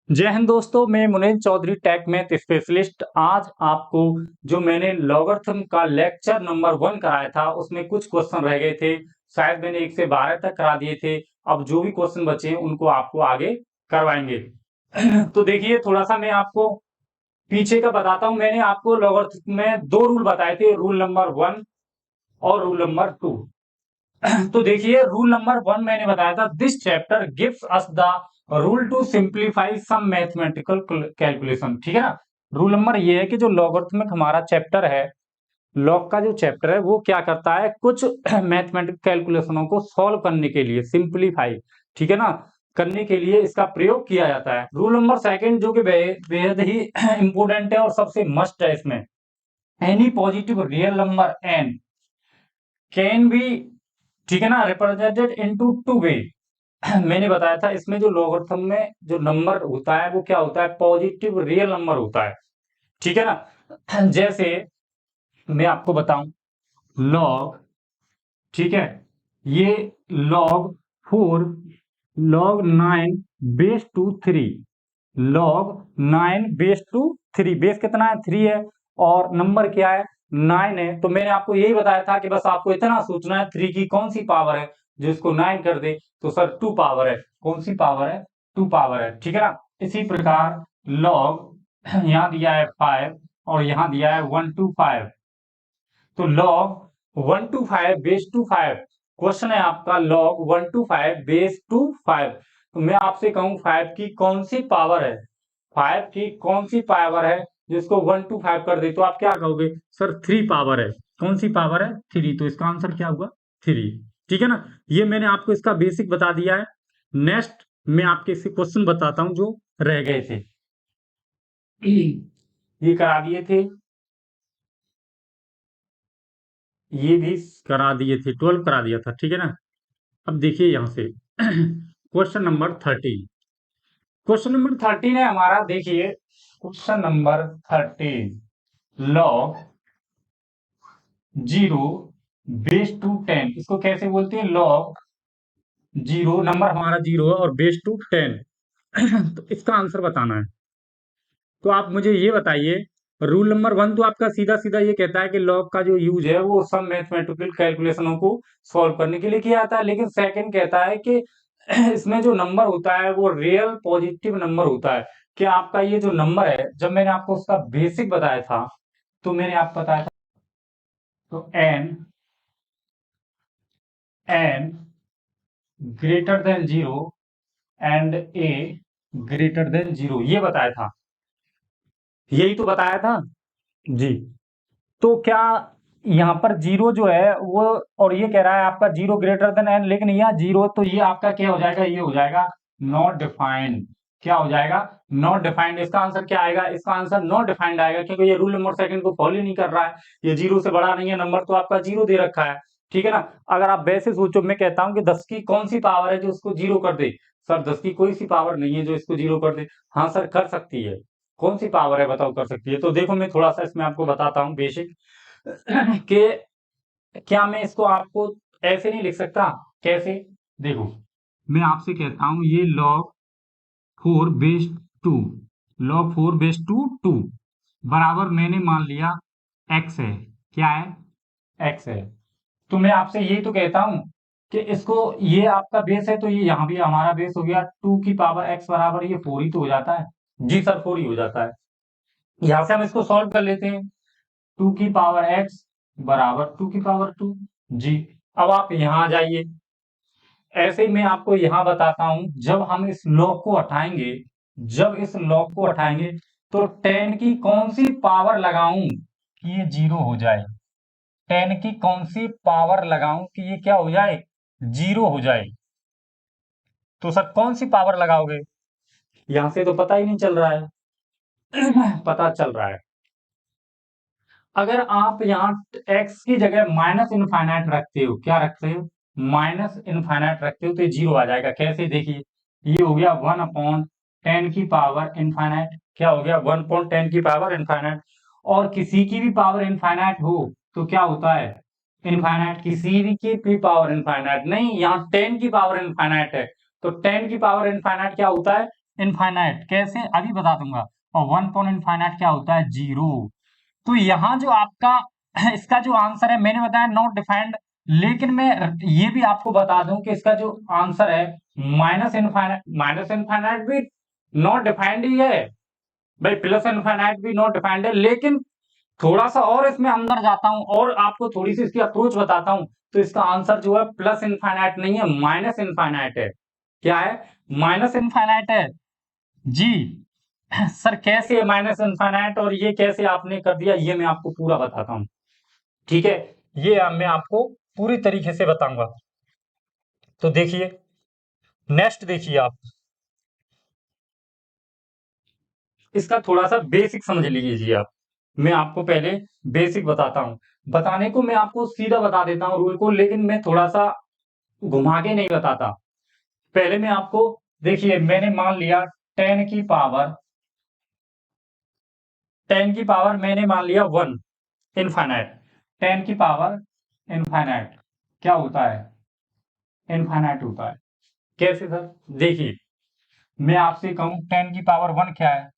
जय हिंद दोस्तों, मैं मुनीन चौधरी टेक मैथ स्पेशलिस्ट। आज आपको जो मैंने लॉगरिथम का लेक्चर नंबर 1 कराया था उसमें कुछ क्वेश्चन रह गए थे। शायद मैंने 1 से 12 तक करा दिए थे। अब जो भी क्वेश्चन बचे हैं उनको आपको आगे करवाएंगे। तो देखिए, थोड़ा सा मैं आपको पीछे का बताता हूं। मैंने आपको लॉगरिथम में 2 रूल बताए थे, रूल नंबर 1 और रूल नंबर 2। तो देखिए, रूल नंबर 1 मैंने बताया था, this chapter gives us the rule to simplify some mathematical calculation. ठीक है ना। रूल नंबर ये है कि जो लॉगरिथमिक हमारा चैप्टर है, लॉग का जो चैप्टर है, वो क्या करता है, कुछ मैथमेटिकल कैलकुलेशनों को सॉल्व करने के लिए, सिंप्लीफाई, ठीक है ना, करने के लिए इसका प्रयोग किया जाता है। रूल नंबर सेकंड जो कि बेहद ही इंपोर्टेंट है और सबसे मस्ट है इसमें, any positive real number n can be, ठीक है ना, रिप्रेजेंटेड इनटू टू वे। मैंने बताया था इसमें जो लॉगरिथम में जो नंबर होता है वो क्या होता है, पॉजिटिव रियल नंबर होता है। ठीक है ना। जैसे मैं आपको बताऊं, लॉग, ठीक है, ये log 4 log 9 base to 3, log 9 base to 3, base कितना है, 3 है, और नंबर क्या है, 9 है। तो मैंने आपको यही बताया था कि बस आपको इतना सोचना है 3 की कौन सी पावर है जो इसको 9 कर दे। तो सर 2 पावर है। कौन सी पावर है, 2 पावर है। ठीक है ना। इसी प्रकार लॉग यहाँ दिया है 5 और यहाँ दिया है 125। तो लॉग 125 बेस टू 5, क्वेश्चन है आपका, लॉग 125 बेस टू 5। तो मैं आपसे कहूं 5 की कौन सी पावर है, 5 की कौन सी पावर है जिसको 125 कर दे, तो आप क्या कहोगे, सर 3 पावर है। कौन सी पावर है, 3। तो इसका आंसर क्या हुआ, 3। ठीक है ना। ये मैंने आपको इसका बेसिक बता दिया है। नेक्स्ट मैं आपके इससे क्वेश्चन बताता हूं जो रह गए थे। ये करा दिए थे, ये भी करा दिए थे, 12 करा दिया था। ठीक है ना। अब देखिए यहां से क्वेश्चन नंबर 13। क्वेश्चन नंबर 13 है हमारा, देखिए question number 13, log 0 base to 10, इसको कैसे बोलते हैं, लॉग 0, नंबर हमारा 0 है और बेस टू 10। तो इसका आंसर बताना है। तो आप मुझे ये बताइए, रूल नंबर 1 तो आपका सीधा सीधा ये कहता है कि लॉग का जो यूज है वो सब मैथमेटिकल कैलकुलेशनों को सॉल्व करने के लिए किया जाता है। लेकिन सेकंड कहता है कि इसमें जो नंबर होता है वो रियल पॉजिटिव नंबर होता है। कि आपका ये जो नंबर है, जब मैंने आपको उसका बेसिक बताया था, तो मैंने आपको बताया था, तो n greater than 0 and a greater than 0, ये बताया था, यही तो बताया था जी। तो क्या यहाँ पर 0 जो है वो, और ये कह रहा है आपका 0 ग्रेटर देन एन, लेकिन यहाँ 0, तो ये आपका क्या हो जाएगा, ये हो जाएगा नॉट डिफाइंड। क्या हो जाएगा, नॉट डिफाइंड। इसका आंसर क्या आएगा, इसका आंसर नॉट डिफाइंड आएगा, क्योंकि ये रूल नंबर सेकंड को फॉलो ही नहीं कर रहा है। ये 0 से बड़ा नहीं है, नंबर तो आपका 0 दे रखा है। ठीक है ना। अगर आप वैसे सोचो, मैं कहता हूं कि 10 की कौन सी पावर है जो उसको 0 कर दे, सर 10 की कोई सी पावर नहीं है जो इसको 0 कर दे। हाँ सर, कर सकती है। कौन सी पावर है बताओ, कर सकती है। तो देखो, मैं थोड़ा सा इसमें आपको बताता हूँ बेसिक कि क्या मैं इसको आपको ऐसे नहीं लिख सकता, कैसे, देखो, मैं आपसे कहता हूं ये log 4 base to, log 4 base to 2 बराबर मैंने मान लिया एक्स है। क्या है, एक्स है। तो मैं आपसे यही तो कहता हूं कि इसको, ये आपका बेस है तो ये यहाँ भी हमारा बेस हो गया, 2 की पावर एक्स बराबर ये 4 ही तो हो जाता है। जी सर, 4 ही हो जाता है। यहां से हम इसको सॉल्व कर लेते हैं, 2 की पावर एक्स बराबर 2 की पावर 2। जी। अब आप यहां आ जाइए, ऐसे ही मैं आपको यहां बताता हूं, जब हम इस लॉग को हटाएंगे, जब इस लॉग को हटाएंगे तो 10 की कौन सी पावर लगाऊं कि ये 0 हो जाए, 10 की कौन सी पावर लगाऊं कि ये क्या हो जाए, 0 हो जाए। तो सर कौन सी पावर लगाओगे, यहां से तो पता ही नहीं चल रहा है। पता चल रहा है, अगर आप यहाँ x की जगह माइनस इनफाइनाइट रखते हो, क्या रखते हो, माइनस इनफाइनाइट रखते हो, तो ये 0 आ जाएगा। कैसे, देखिए, ये हो गया 1/10 की पावर इनफाइनाइट, क्या हो गया, 1/10 की पावर इनफाइनाइट। और किसी की भी पावर इनफाइनाइट हो तो क्या होता है, इनफाइनाइट। किसी भी की भी पावर इनफाइनाइट नहीं, यहाँ 10 की पावर इनफाइनाइट है, तो 10 की पावर इनफाइनाइट क्या होता है, इनफाइनाइट कैसे अभी बता दूंगा। और 1 अपॉन इनफाइनाइट क्या होता है 0। तो यहाँ जो आपका इसका जो आंसर है मैंने बताया नॉट डिफाइंड, लेकिन मैं ये भी आपको बता दूं कि इसका जो आंसर है माइनस इनफाइनाइट भी नॉट डिफाइंड ही है भाई, प्लस इनफाइनाइट भी नॉट डिफाइंड है, लेकिन थोड़ा सा और इसमें अंदर जाता हूं और आपको थोड़ी सी इसकी अप्रोच बताता हूं, तो इसका आंसर जो है प्लस इनफाइनाइट नहीं है, माइनस इनफाइनाइट है। क्या है? माइनस इनफाइनाइट है जी। सर कैसे माइनस इनफाइनाइट और ये कैसे आपने कर दिया, ये मैं आपको पूरा बताता हूँ। ठीक है, ये मैं आपको पूरी तरीके से बताऊंगा। तो देखिए, नेक्स्ट देखिए आप, इसका थोड़ा सा बेसिक समझ लीजिए आप। मैं आपको पहले बेसिक बताता हूँ, बताने को मैं आपको सीधा बता देता हूँ रूल को, लेकिन मैं थोड़ा सा घुमा के नहीं बताता। पहले मैं आपको, देखिए मैंने मान लिया 10 की पावर 10 की पावर मैंने मान लिया 1 इनफाइनाइट। 10 की पावर इनफाइनाइट क्या होता है? इनफाइनाइट होता है। कैसे सर? देखिए, मैं आपसे कहूं 10 की पावर 1 क्या है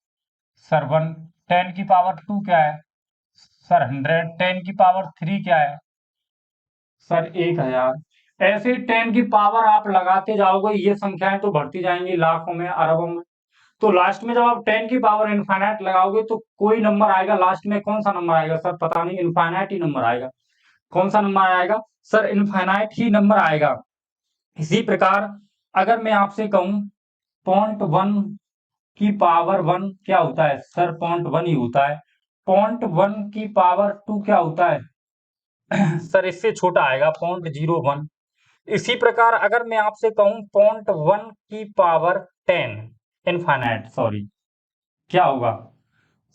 सर? 1। 10 की पावर 2 क्या है सर? 100। 10 की पावर 3 क्या है सर? 1000। ऐसे 10 की पावर आप लगाते जाओगे, ये संख्याएं तो बढ़ती जाएंगी लाखों में, अरबों में। तो लास्ट में जब आप 10 की पावर इनफाइनाइट लगाओगे तो कोई नंबर आएगा लास्ट में। कौन सा नंबर आएगा सर? पता नहीं, इनफाइनाइट ही नंबर आएगा। कौन सा नंबर आएगा सर? इनफाइनाइट ही नंबर आएगा। इसी प्रकार अगर मैं आपसे कहूं 0.1 की पावर 1 क्या होता है सर? 0.1 ही होता है। 0.1 की पावर 2 क्या होता है सर? इससे छोटा आएगा 0.01। इसी प्रकार अगर मैं आपसे कहूं 0.1 की पावर 10 इनफाइनाइट, सॉरी, क्या होगा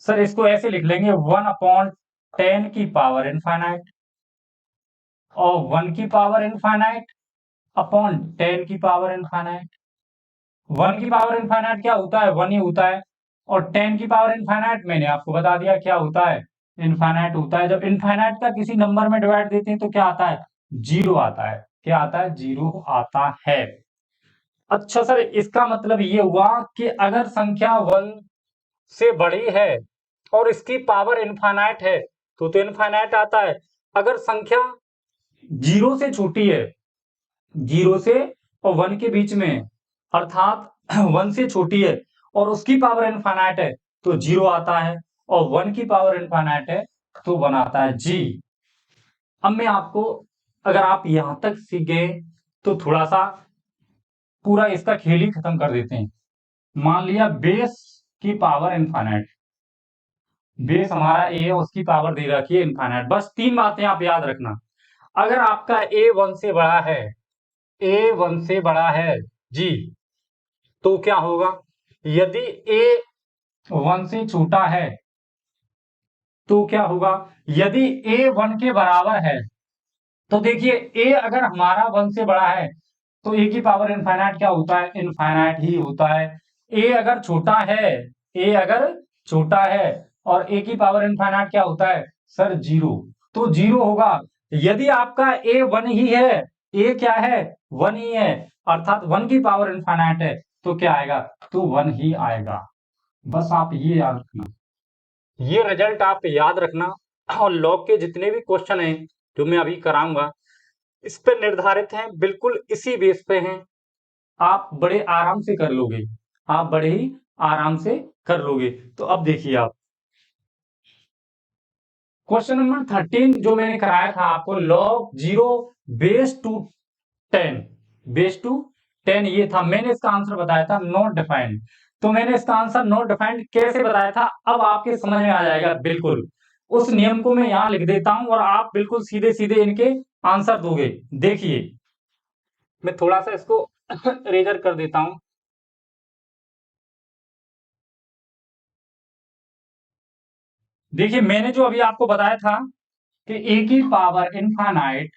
सर? इसको ऐसे लिख लेंगे 1 अपॉन 10 की पावर इनफाइनाइट, और 1 की पावर इनफाइनाइट अपॉन 10 की पावर इनफाइनाइट। 1 की पावर इनफाइनाइट क्या होता है? 1 ही होता है। और 10 की पावर इनफाइनाइट मैंने आपको बता दिया क्या होता है? इनफाइनाइट होता है। जब इनफाइनाइट का किसी नंबर में डिवाइड देते हैं तो क्या आता है? 0 आता है। क्या आता है? 0 आता है। अच्छा सर, इसका मतलब ये हुआ कि अगर संख्या 1 से बड़ी है और इसकी पावर इनफाइनाइट है तो इनफाइनाइट आता है। अगर संख्या 0 से छोटी है, 0 से और 1 के बीच में, अर्थात 1 से छोटी है और उसकी पावर इनफाइनाइट है तो 0 आता है, और 1 की पावर इनफाइनाइट है तो 1 आता है जी। अब मैं आपको, अगर आप यहां तक सीख गए तो थोड़ा सा पूरा इसका खेल ही खत्म कर देते हैं। मान लिया बेस की पावर इनफाइनाइट, बेस हमारा ए है, उसकी पावर दे रखी है इनफाइनाइट। बस 3 बातें आप याद रखना। अगर आपका ए 1 से बड़ा है, ए 1 से बड़ा है जी, तो क्या होगा? यदि ए 1 से छोटा है तो क्या होगा? यदि ए 1 के बराबर है तो देखिए, ए अगर हमारा 1 से बड़ा है तो ए की पावर इनफाइनाइट क्या होता है? इनफाइनाइट ही होता है। ए अगर छोटा है, ए अगर छोटा है और ए की पावर इनफाइनाइट क्या होता है सर? 0। तो 0 होगा। यदि आपका ए 1 ही है, ए क्या है? 1 ही है, अर्थात 1 की पावर इनफाइनाइट है, तो क्या आएगा? तो 1 ही आएगा। बस आप ये याद रखना, ये रिजल्ट आप याद रखना। और लॉग के जितने भी क्वेश्चन हैं जो मैं अभी कराऊंगा इस पे निर्धारित हैं, बिल्कुल इसी बेस पे हैं। आप बड़े आराम से कर लोगे, आप बड़े ही आराम से कर लोगे। तो अब देखिए आप, क्वेश्चन नंबर 13 जो मैंने कराया था आपको, log 0 base to 10, base to 10 ये था। मैंने इसका आंसर बताया था नॉट डिफाइंड। तो मैंने इसका आंसर नॉट डिफाइंड कैसे बताया था, अब आपके समझ में आ जाएगा बिल्कुल। उस नियम को मैं यहां लिख देता हूं और आप बिल्कुल सीधे सीधे इनके आंसर दोगे। देखिए, मैं थोड़ा सा इसको रेजर कर देता हूं। देखिए, मैंने जो अभी आपको बताया था कि ए की पावर इनफाइनाइट,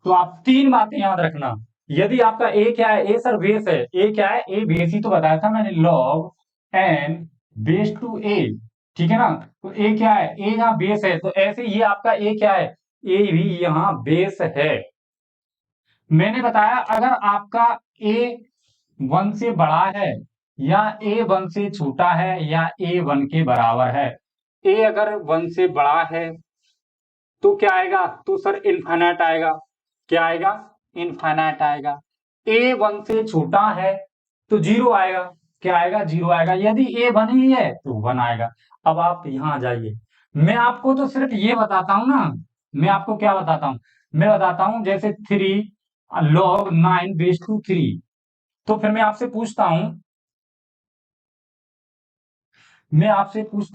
तो आप 3 बातें याद रखना। यदि आपका ए क्या है? ए सर बेस है। ए क्या है? ए बेस ही तो बताया था मैंने, log n बेस टू ए, ठीक है ना? तो ए क्या है? ए यहाँ बेस है, तो ऐसे ये आपका ए क्या है? ए भी यहाँ बेस है। मैंने बताया अगर आपका ए 1 से बड़ा है या ए 1 से छोटा है या ए 1 के बराबर है। ए अगर 1 से बड़ा है तो क्या आएगा, तो सर इनफाइनाइट आएगा। क्या आएगा, इनफाइनाइट आएगा। ए 1 से छोटा है तो 0 आएगा। क्या आएगा, 0 आएगा। यदि ए 1 ही है तो 1 आएगा। अब आप यहां आ जाइए, मैं आपको तो सिर्फ ये बताता हूं ना, मैं आपको क्या बताता हूं, मैं बताता हूं जैसे 3 log 9 बेस टू 3। तो फिर मैं आपसे पूछता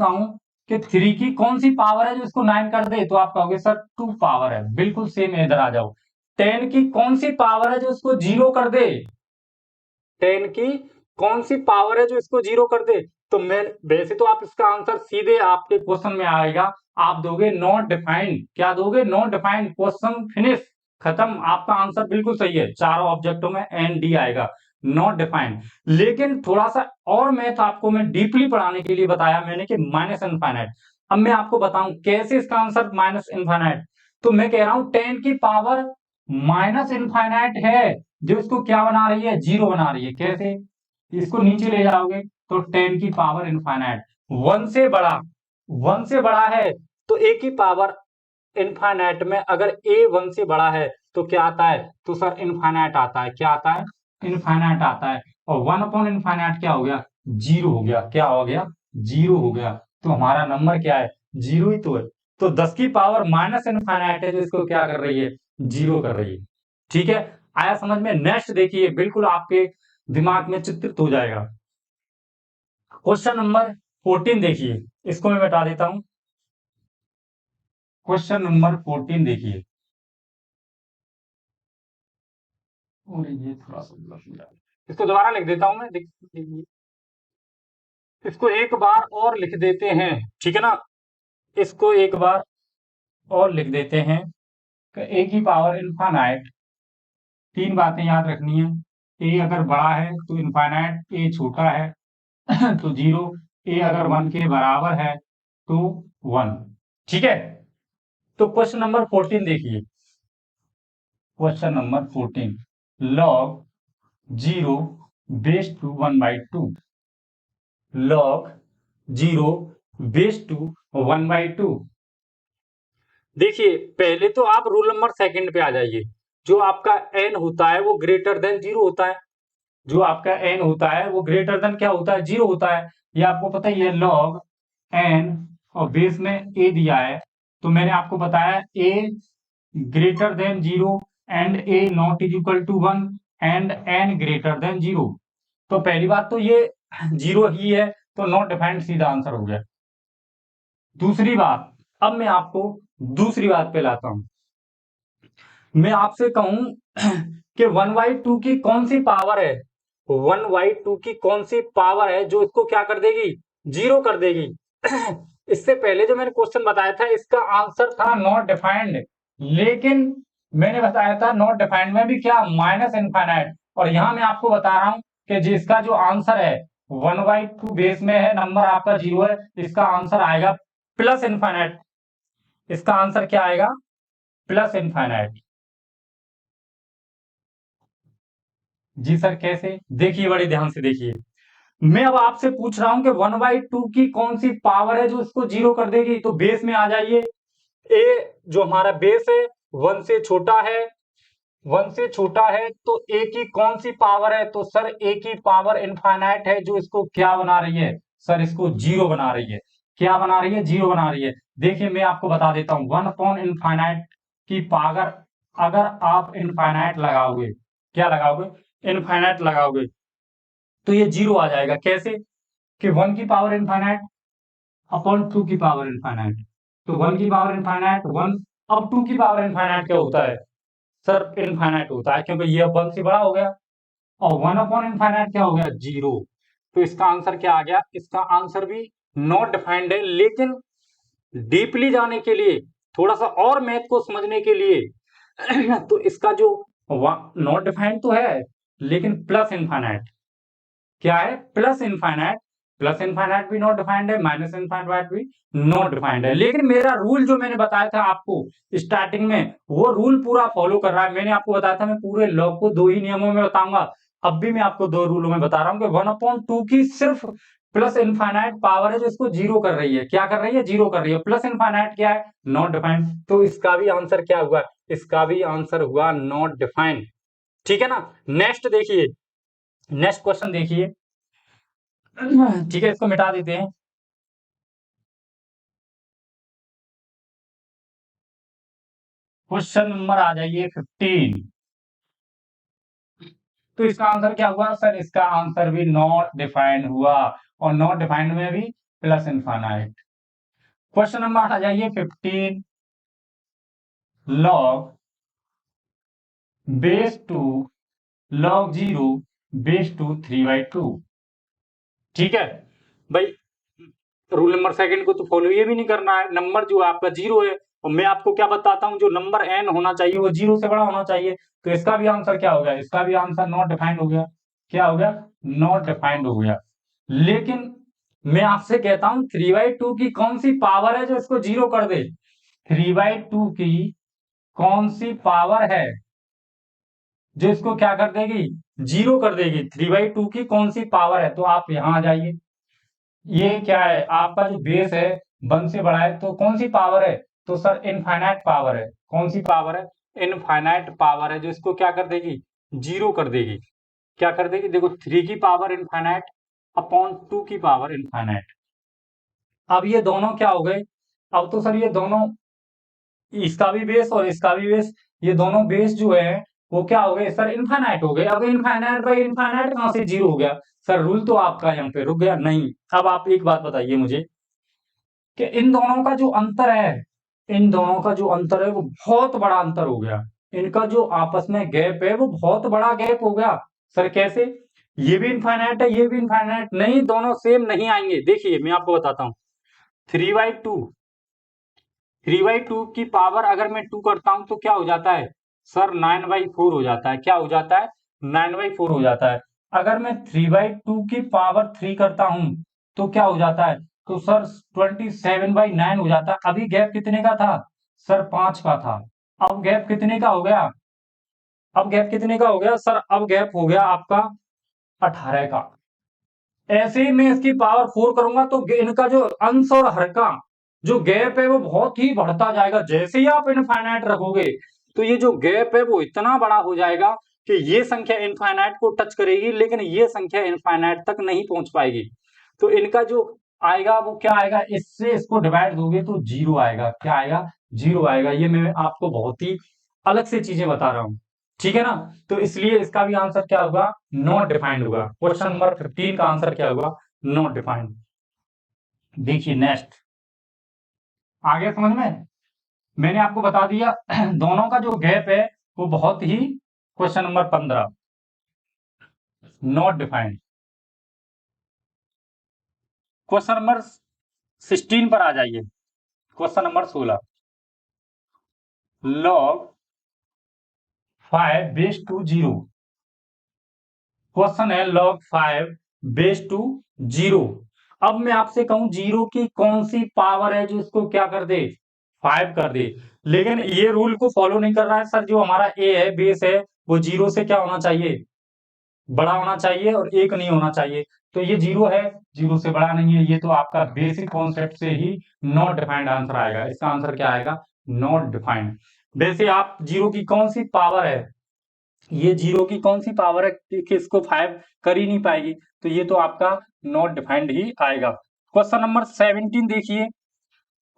हूं कि 3 की कौन सी पावर है जो इसको 9 कर दे, तो आप कहोगे सर 2 पावर है। बिल्कुल सेम, इधर आ जाओ। 10 की कौन सी पावर है जो इसको 0 कर दे, 10 की कौन सी पावर है जो इसको 0 कर दे। तो मैं वैसे तो आप इसका आंसर सीधे आपके क्वेश्चन में आएगा, आप दोगे नॉट डिफाइंड। क्या दोगे, नॉट डिफाइंड। क्वेश्चन फिनिश, खत्म। आपका आंसर बिल्कुल सही है, चारों ऑब्जेक्टों में एन डी आएगा, नॉट डिफाइंड। लेकिन थोड़ा सा और मैथ आपको मैं डीपली पढ़ाने के लिए बताया मैंने कि माइनस इनफाइनाइट। अब मैं आपको बताऊं कैसे इसका आंसर माइनस इनफाइनाइट। तो मैं कह रहा हूं 10 की पावर माइनस इनफाइनाइट है जो इसको क्या बना रही है, 0 बना रही है। कैसे, इसको नीचे ले जाओगे तो 10 की पावर इनफाइनाइट 1 से बड़ा, 1 से बड़ा है तो ए की पावर इनफाइनाइट में अगर ए 1 से बड़ा है तो क्या आता है, तो सर इनफाइनाइट आता है। क्या आता है, इनफाइनाइट आता है। और 1 अपॉन इनफाइनाइट क्या हो गया, 0 हो गया। क्या हो गया, 0 हो गया। तो हमारा नंबर क्या है, 0 ही तो है। तो 10 की पावर माइनस इनफाइनाइट है जो इसको क्या कर रही है, 0 कर रही है। ठीक है, आया समझ में। नेक्स्ट देखिए, बिल्कुल आपके दिमाग में चित्रित हो जाएगा। क्वेश्चन नंबर 14 देखिए, इसको मैं बता देता हूं। क्वेश्चन नंबर 14 देखिए, और ये थोड़ा सा इसको दोबारा लिख देता हूं मैं, देखिए इसको एक बार और लिख देते हैं, ठीक है ना। इसको एक बार और लिख देते हैं कि ए की पावर इनफाइनाइट, तीन बातें याद रखनी है। ए अगर बड़ा है तो इनफाइनाइट, ए छोटा है तो 0, ए अगर 1 के बराबर है तो 1। ठीक है, तो क्वेश्चन नंबर 14 देखिए। Question number 14, log 0 base to 1/2, log 0 base to 1/2। देखिए पहले तो आप रूल नंबर सेकंड पे आ जाइए। जो आपका n होता है वो ग्रेटर देन 0 होता है। जो आपका n होता है वो ग्रेटर देन क्या होता है, 0 होता है। ये आपको पता ही है। log n और बेस में a दिया है, तो मैंने आपको बताया a greater than 0 and a not is equal to 1 and n greater than 0। तो पहली बात तो ये 0 ही है, तो नॉट डिफाइंड सीधा आंसर हो गया। दूसरी बात, अब मैं आपको दूसरी बात पे लाता हूं। मैं आपसे कहूं कि 1/2 की कौन सी पावर है, 1/2 की कौन सी पावर है जो इसको क्या कर देगी, 0 कर देगी। इससे पहले जो मैंने क्वेश्चन बताया था इसका आंसर था नॉट डिफाइंड, लेकिन मैंने बताया था नॉट डिफाइंड में भी क्या, माइनस इनफाइनाइट। और यहां मैं आपको बता रहा हूं कि जिसका जो आंसर है 1/2 बेस में है, नंबर आपका 0 है, इसका आंसर आएगा प्लस इनफाइनाइट। इसका आंसर क्या आएगा, प्लस इनफाइनाइट। जी सर कैसे, देखिए बड़े ध्यान से देखिए। मैं अब आपसे पूछ रहा हूं कि 1/2 की कौन सी पावर है जो इसको 0 कर देगी। तो बेस में आ जाइए। ए जो हमारा बेस है 1 से छोटा है, 1 से छोटा है तो ए की कौन सी पावर है, तो सर ए की पावर इनफाइनाइट है जो इसको क्या बना रही है, सर इसको 0 बना रही है। क्या बना रही है, 0 बना रही है। देखिए मैं आपको बता देता हूं, 1 अपॉन इनफाइनाइट की पावर, अगर आप इनफाइनाइट लगाओगे, क्या लगाओगे, इनफाइनाइट लगाओगे, तो ये 0 आ जाएगा। कैसे, कि 1 की पावर इनफाइनाइट अपॉन 2 की पावर इनफाइनाइट। तो 1 की पावर इनफाइनाइट 1, अब 2 की पावर इनफाइनाइट क्या होता है, सर इनफाइनाइट होता है, क्योंकि ये 1 से बड़ा हो गया। और 1 अपॉन इनफाइनाइट क्या हो गया, 0। तो इसका आंसर क्या आ गया, इसका आंसर भी नॉट डिफाइंड है। लेकिन डीपली जाने के लिए, थोड़ा सा और मैथ को समझने के लिए तो इसका जो नॉट डिफाइंड तो है लेकिन प्लस इनफाइनाइट, क्या है, प्लस इनफाइनाइट। प्लस इनफाइनाइट भी नॉट डिफाइंड है, माइनस इनफाइनाइट भी नॉट डिफाइंड है। लेकिन मेरा रूल जो मैंने बताया था आपको स्टार्टिंग में, वो रूल पूरा फॉलो कर रहा है। मैंने आपको बताया था मैं पूरे लॉ को दो ही नियमों में बताऊंगा, अब भी मैं आपको दो रूलों में बता रहा हूं कि 1/2 की सिर्फ प्लस इनफाइनाइट पावर है जो इसको जीरो कर रही है। क्या कर रही है? जीरो कर रही है। प्लस इनफाइनाइट क्या है? Not defined. तो इसका भी आंसर क्या हुआ? इसका भी आंसर हुआ नॉट डिफाइंड। ठीक है ना। नेक्स्ट देखिए, नेक्स्ट क्वेश्चन देखिए। ठीक है, इसको मिटा देते हैं। क्वेश्चन नंबर आ जाइए 15। तो इसका आंसर क्या हुआ सर? इसका आंसर भी नॉट डिफाइंड हुआ, और नॉट डिफाइंड में भी प्लस इनफाइनाइट। क्वेश्चन नंबर आ जाइए 15। Log base to log zero base to 3/2। ठीक है भाई, रूल नंबर सेकंड को तो फॉलो ये भी नहीं करना है। नंबर जो आपका जीरो है, और मैं आपको क्या बताता हूं, जो नंबर एन होना चाहिए वो जीरो से बड़ा होना चाहिए। तो इसका भी आंसर क्या हो गया? इसका भी आंसर नॉट डिफाइंड हो गया। क्या हो गया? नॉट डिफाइंड हो गया। लेकिन मैं आपसे कहता हूं 3/2 की कौन सी पावर है जो इसको जीरो कर दे? 3/2 की कौन सी पावर है जो इसको क्या कर देगी? जीरो कर देगी। 3/2 की कौन सी पावर है? तो आप यहां आ जाइए। ये क्या है? आपका जो बेस है 1 से बड़ा है, तो कौन सी पावर है? तो सर इनफाइनाइट पावर है। कौन सी पावर है? इनफाइनाइट पावर है जो इसको क्या कर देगी? जीरो कर देगी। क्या कर देगी? देखो, 3 की पावर इनफाइनाइट अपॉन 2 की पावर इनफाइनाइट। अब ये दोनों क्या हो गए? अब तो सर ये दोनों, इसका भी बेस और इसका भी बेस, ये दोनों बेस जो है वो क्या हो गए सर? इनफाइनाइट हो गए। अब इनफाइनाइट बाई इनफाइनाइट कहां से जीरो हो गया? सर रूल तो आपका यहाँ पे रुक गया। नहीं, अब आप एक बात बताइए मुझे कि इन दोनों का जो अंतर है, इन दोनों का जो अंतर है वो बहुत बड़ा अंतर हो गया। इनका जो आपस में गैप है वो बहुत बड़ा गैप हो गया। सर कैसे? ये भी इनफाइनाइट है, ये भी इनफाइनाइट नहीं, दोनों सेम नहीं आएंगे। देखिए मैं आपको बताता हूं। 3/2, 3/2 की पावर अगर मैं 2 करता हूं तो क्या हो जाता है सर? 9/4 हो जाता है। क्या हो जाता है? 9/4 हो जाता है। अगर मैं 3/2 की पावर 3 करता हूं तो क्या हो जाता है? तो सर 27/9 हो जाता है। अभी गैप कितने का था सर? 5 का था। अब गैप कितने का हो गया? अब गैप कितने का हो गया सर? अब गैप हो गया आपका 18 का। ऐसे ही मैं इसकी पावर 4 करूंगा तो इनका जो अंश और हर का जो गैप है वो बहुत ही बढ़ता जाएगा। जैसे ही आप इनफाइनाइट रखोगे तो ये जो गैप है वो इतना बड़ा हो जाएगा कि ये संख्या इनफाइनाइट को टच करेगी, लेकिन ये संख्या इनफाइनाइट तक नहीं पहुंच पाएगी। तो इनका जो आएगा वो क्या आएगा? इससे इसको डिवाइड दोगे तो जीरो आएगा। क्या आएगा? जीरो आएगा। ये मैं आपको बहुत ही अलग से चीजें बता रहा हूं। ठीक है ना। तो इसलिए इसका भी आंसर क्या होगा? नॉट डिफाइंड होगा। क्वेश्चन नंबर 15 का आंसर क्या होगा? Not defined. देखिए नेक्स्ट, आगे समझ में? मैंने आपको बता दिया दोनों का जो गैप है वो बहुत ही, question number 15 not defined. Question number 16 पर आ जाइए। Question number 16, log 5/0। क्वेश्चन है लॉग 5/0। अब मैं आपसे कहूं जीरो की कौन सी पावर है जो इसको क्या कर दे? 5 कर दे। लेकिन ये रूल को फॉलो नहीं कर रहा है सर। जो हमारा ए है, बेस है, वो जीरो से क्या होना चाहिए? बड़ा होना चाहिए, और एक नहीं होना चाहिए। तो ये जीरो है, जीरो से बड़ा नहीं है। ये तो आपका बेसिक कॉन्सेप्ट से ही नॉट डिफाइंड आंसर आएगा। इसका आंसर क्या आएगा? Not defined. वैसे आप जीरो की कौन सी पावर है, ये जीरो की कौन सी पावर है कि इसको 5 कर ही नहीं पाएगी। तो ये तो आपका नॉट डिफाइंड ही आएगा। क्वेश्चन नंबर 17 देखिए।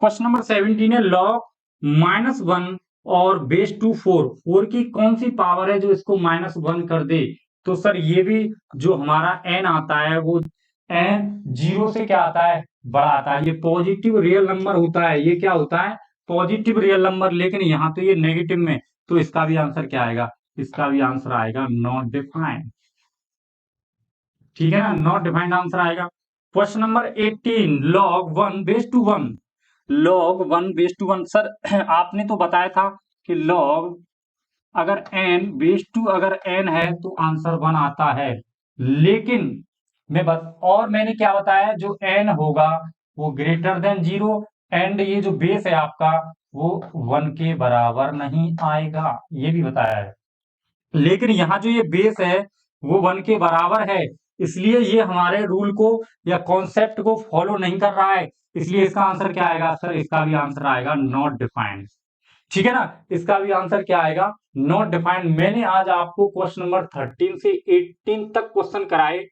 क्वेश्चन नंबर 17 है लॉग -1 और बेस टू 4। 4 की कौन सी पावर है जो इसको -1 कर दे? तो सर ये भी जो हमारा n आता है वो n जीरो से क्या आता है? बड़ा आता है। ये पॉजिटिव रियल नंबर होता है। ये क्या होता है? Positive real number. लेकिन यहाँ तो ये नेगेटिव में। तो इसका भी आंसर क्या आएगा? इसका भी आंसर आएगा नॉट डिफाइंड। ठीक है ना, नॉट डिफाइंड आंसर आएगा। Question number 18, log 1/1। Log 1/1 sir आपने तो बताया था कि लॉग अगर n/2 अगर n है तो आंसर 1 आता है। लेकिन और मैंने क्या बताया? जो n होगा वो ग्रेटर देन जीरो, एंड ये जो बेस है आपका वो 1 के बराबर नहीं आएगा, ये भी बताया है। लेकिन यहाँ जो ये बेस है वो 1 के बराबर है, इसलिए ये हमारे रूल को या कॉन्सेप्ट को फॉलो नहीं कर रहा है, इसलिए इसका आंसर क्या आएगा सर? इसका भी आंसर आएगा नॉट डिफाइंड। ठीक है ना? इसका भी आंसर क्या आएगा? Not defined. मैंने आज आपको क्वेश्चन नंबर 13 से 18 तक क्वेश्चन कराए।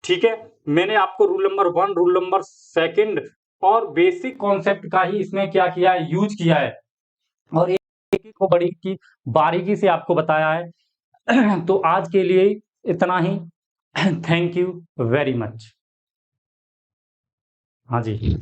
ठीक है, मैंने आपको रूल नंबर 1, रूल नंबर 2 और बेसिक कॉन्सेप्ट का ही इसमें क्या किया है? यूज किया है और एक को बड़ी की बारीकी से आपको बताया है। तो आज के लिए इतना ही। Thank you very much. हाँ जी।